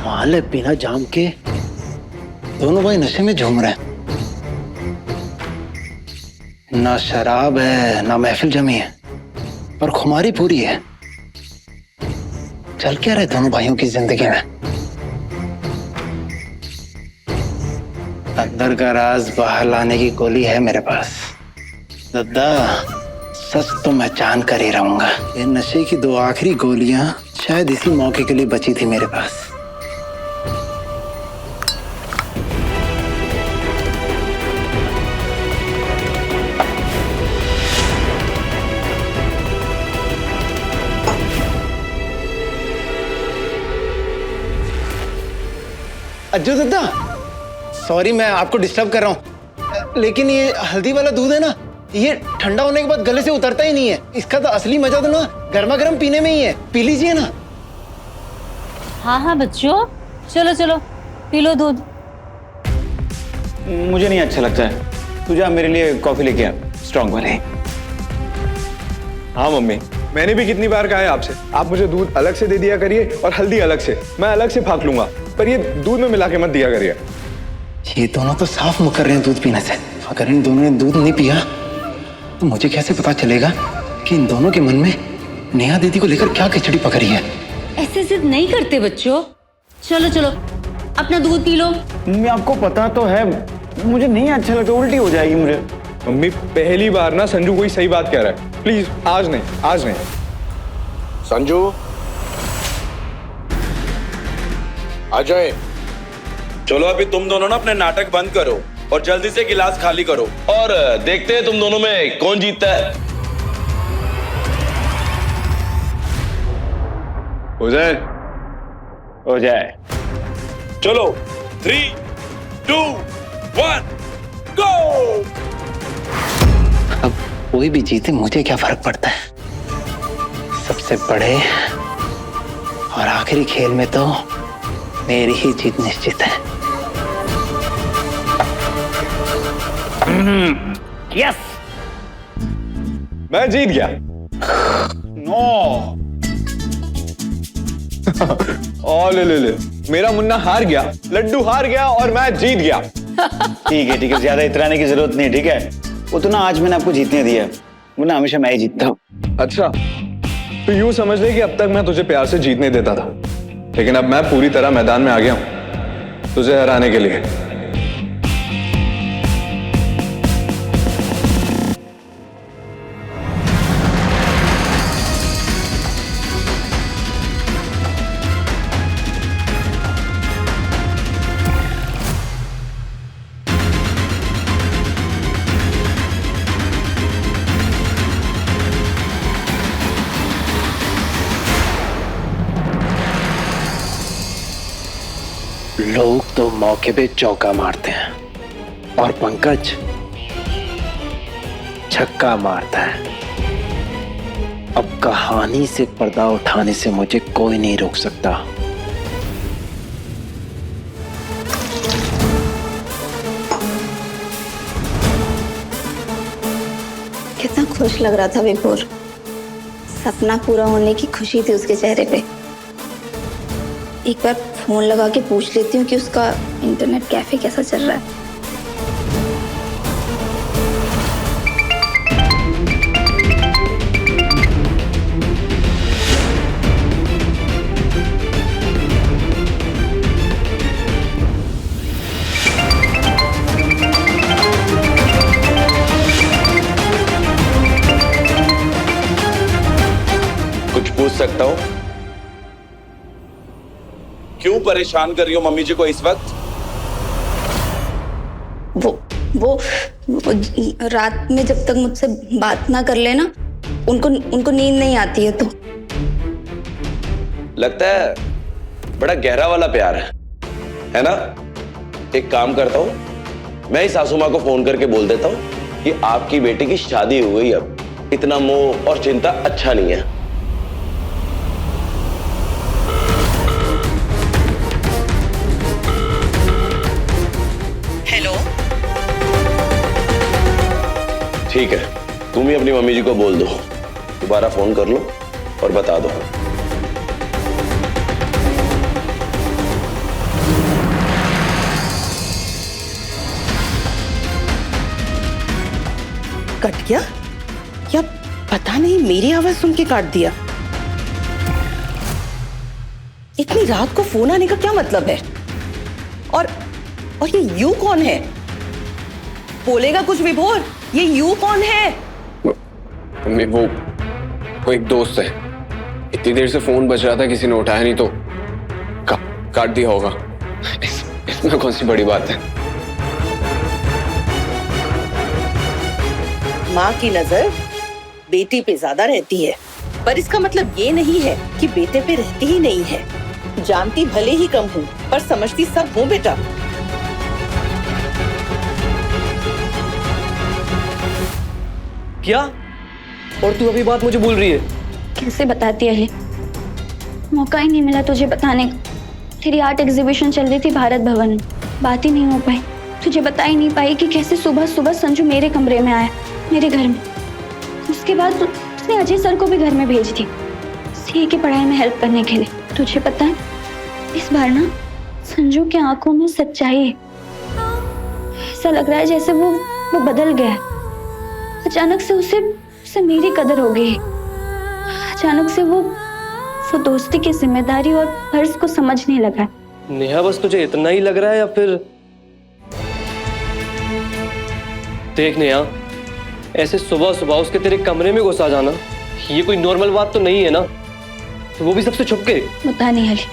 कमाल है, बिना जाम के दोनों भाई नशे में झूम रहे हैं। ना शराब है ना महफिल जमी है, पर खुमारी पूरी है। चल क्या रहे दोनों भाइयों की जिंदगी में। अंदर का राज बाहर लाने की गोली है मेरे पास। दद्दा, सच तो मैं जान कर ही रहूंगा। ये नशे की 2 आखिरी गोलियां शायद इसी मौके के लिए बची थी मेरे पास। अज्जू दद्दा, सॉरी मैं आपको डिस्टर्ब कर रहा हूँ, लेकिन ये हल्दी वाला दूध है ना, ये ठंडा होने के बाद गले से उतरता ही नहीं है। इसका तो असली मजा तो ना गर्मा गर्म पीने में ही है। पी लीजिए ना। हाँ हाँ बच्चों, चलो चलो पी लो दूध। मुझे नहीं अच्छा लगता है। तू जा मेरे लिए कॉफी लेके आ, स्ट्रॉन्ग वाली। हाँ मम्मी, मैंने भी कितनी बार कहा है आपसे, आप मुझे दूध अलग से दे दिया करिए और हल्दी अलग से। मैं अलग से फाँक लूंगा, पर ये दूध में मिला के मत दिया करिए। ये दोनों तो साफ मुकर रहे हैं दूध पीने से। अगर इन दोनों ने दूध नहीं पिया तो मुझे कैसे पता चलेगा कि इन दोनों के मन में नेहा दीदी को लेकर क्या खिचड़ी पकड़ी है। ऐसे जिद नहीं करते बच्चों, चलो चलो अपना दूध पी लो। मम्मी आपको पता तो है मुझे नहीं अच्छा लगता, उल्टी हो जाएगी मुझे। मम्मी पहली बार ना संजू कोई सही बात कह रहा है, प्लीज आज नहीं, आज नहीं। संजू, अजय, चलो अभी तुम दोनों ना अपने नाटक बंद करो और जल्दी से गिलास खाली करो और देखते हैं तुम दोनों में कौन जीतता है। हो जाए, हो जाए। चलो 3, 2, 1 गो। अब कोई भी जीते मुझे क्या फर्क पड़ता है। सबसे बड़े और आखिरी खेल में तो मेरी ही जीत निश्चित है। यस, मैं जीत गया। नो। और ले, मेरा मुन्ना हार गया, लड्डू हार गया और मैं जीत गया। ठीक है, ज्यादा इतराने की जरूरत नहीं, ठीक है। वो तो ना आज मैंने आपको जीतने दिया, वो ना हमेशा मैं ही जीतता हूँ। अच्छा, तो यूं समझ ले कि अब तक मैं तुझे प्यार से जीतने देता था, लेकिन अब मैं पूरी तरह मैदान में आ गया हूं तुझे हराने के लिए। लोग तो मौके पे चौका मारते हैं और पंकज छक्का मारता है। अब कहानी से पर्दा उठाने से मुझे कोई नहीं रोक सकता। कितना खुश लग रहा था विभोर। सपना पूरा होने की खुशी थी उसके चेहरे पे। एक बार फोन लगा के पूछ लेती हूँ कि उसका इंटरनेट कैफे कैसा चल रहा है। कुछ पूछ सकता हूँ? क्यों परेशान कर रही हो मम्मी जी को इस वक्त? वो रात में जब तक मुझसे बात ना कर लेना उनको नींद नहीं आती है। तो लगता है बड़ा गहरा वाला प्यार है ना? एक काम करता हूं, मैं ही सासू माँ को फोन करके बोल देता हूं कि आपकी बेटी की शादी हो गई। अब इतना मोह और चिंता अच्छा नहीं है। हेलो, ठीक है, तुम ही अपनी मम्मी जी को बोल दो, दोबारा फोन कर लो और बता दो। मेरी आवाज सुन के काट दिया। इतनी रात को फोन आने का क्या मतलब है? और ये यू कौन है? बोलेगा कुछ विभोर, ये यू कौन है? मम्मी वो एक दोस्त है। इतनी देर से फोन बज रहा था, किसी ने उठाया नहीं तो काट दिया होगा। इसमें कौन सी बड़ी बात है? माँ की नजर बेटी पे ज्यादा रहती है, पर इसका मतलब ये नहीं है कि बेटे पे रहती ही नहीं है। जानती भले ही कम हूँ, पर समझती सब हूँ बेटा। क्या? और तू अभी बात मुझे बोल रही है? कैसे बताती अली, मौका ही नहीं मिला तुझे बताने का। तेरी आर्ट एग्जीबिशन चल रही थी भारत भवन में, बात ही नहीं हो पाई। तुझे बता ही नहीं पाई कि कैसे सुबह सुबह संजू मेरे कमरे में आया, मेरे घर में। उसके बाद उसने अजय सर को भी घर में भेज दी, सीए की पढ़ाई में हेल्प करने के लिए। तुझे पता है, इस बार ना संजू की आंखों में सच्चाई है। ऐसा लग रहा है जैसे वो बदल गया। अचानक से उसे मेरी कदर हो गई। अचानक से वो दोस्ती की जिम्मेदारी और फर्ज को समझने लगा। नेहा, बस तुझे इतना ही लग रहा है या फिर? देख नेहा, ऐसे सुबह सुबह उसके तेरे कमरे में घुसा जाना, ये कोई नॉर्मल बात तो नहीं है ना, तो वो भी सबसे छुप के। पता नहीं अली,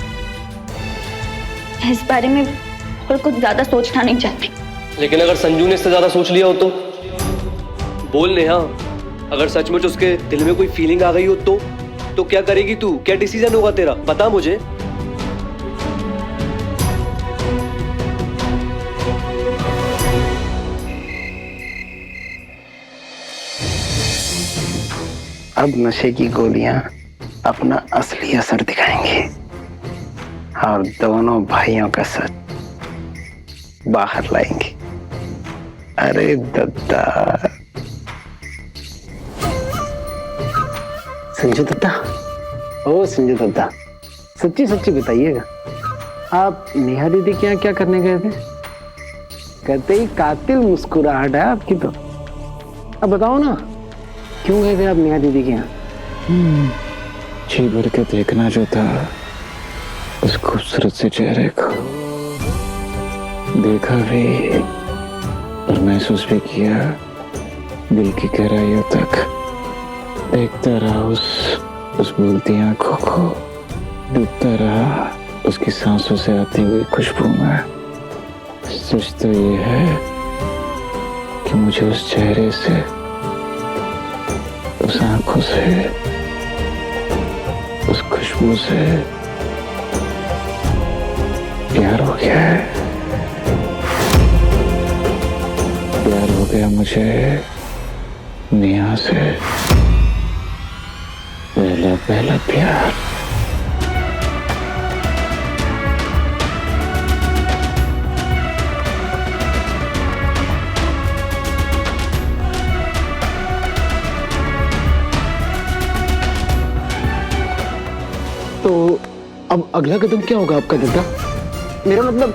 मैं इस बारे में और कुछ ज्यादा सोचना नहीं चाहती। लेकिन अगर संजू ने इससे ज्यादा सोच लिया हो तो? बोल नेहा, अगर सचमुच उसके दिल में कोई फीलिंग आ गई हो तो क्या करेगी तू? क्या डिसीजन होगा तेरा? बता मुझे। अब नशे की गोलियां अपना असली असर दिखाएंगी और दोनों भाइयों का सच बाहर लाएंगे। अरे दद्दा, संजू दत्ता, ओ संजू दत्ता, सच्ची सच्ची बताइएगा, आप नेहा दीदी के यहाँ क्या करने गए थे? कहते ही कातिल मुस्कुराहट है आपकी। तो अब बताओ ना, क्यों गए थे आप नेहा दीदी के यहाँ? जी भर के देखना जो था उस खूबसूरत से चेहरे को, देखा भी और महसूस भी किया दिल की गहराइयों तक। देखता रहा उस बोलती आंखों को, डूबता रहा उसकी सांसों से आती हुई खुशबू में। सच तो ये है कि मुझे उस चेहरे से, उस आंखों से, उस खुशबू से प्यार हो गया है। प्यार हो गया मुझे नेहा से, पहला पहला प्यार। तो अब अगला कदम क्या होगा आपका दद्दा? मेरा मतलब,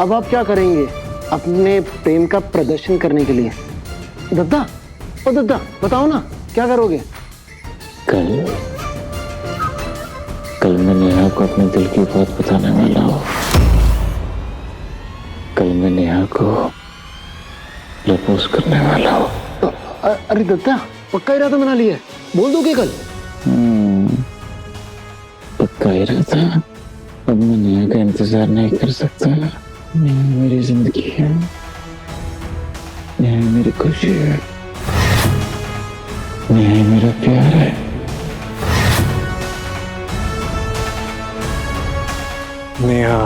अब आप क्या करेंगे अपने प्रेम का प्रदर्शन करने के लिए? दद्दा, ओ दद्दा, बताओ ना, क्या करोगे? कल मैं नेहा को अपने दिल की बात बताने वाला हूँ। कल मैं नेहा को प्रपोज करने वाला हूँ। अरे दद्दा, पक्का इरादा बना लिया है? बोल दोगे कल? पक्का इरादा। अब मैं नेहा का इंतजार नहीं कर सकता। नेहा मेरी जिंदगी है, नेहा मेरी खुशी है, नेहा मेरा प्यार है। नेहा,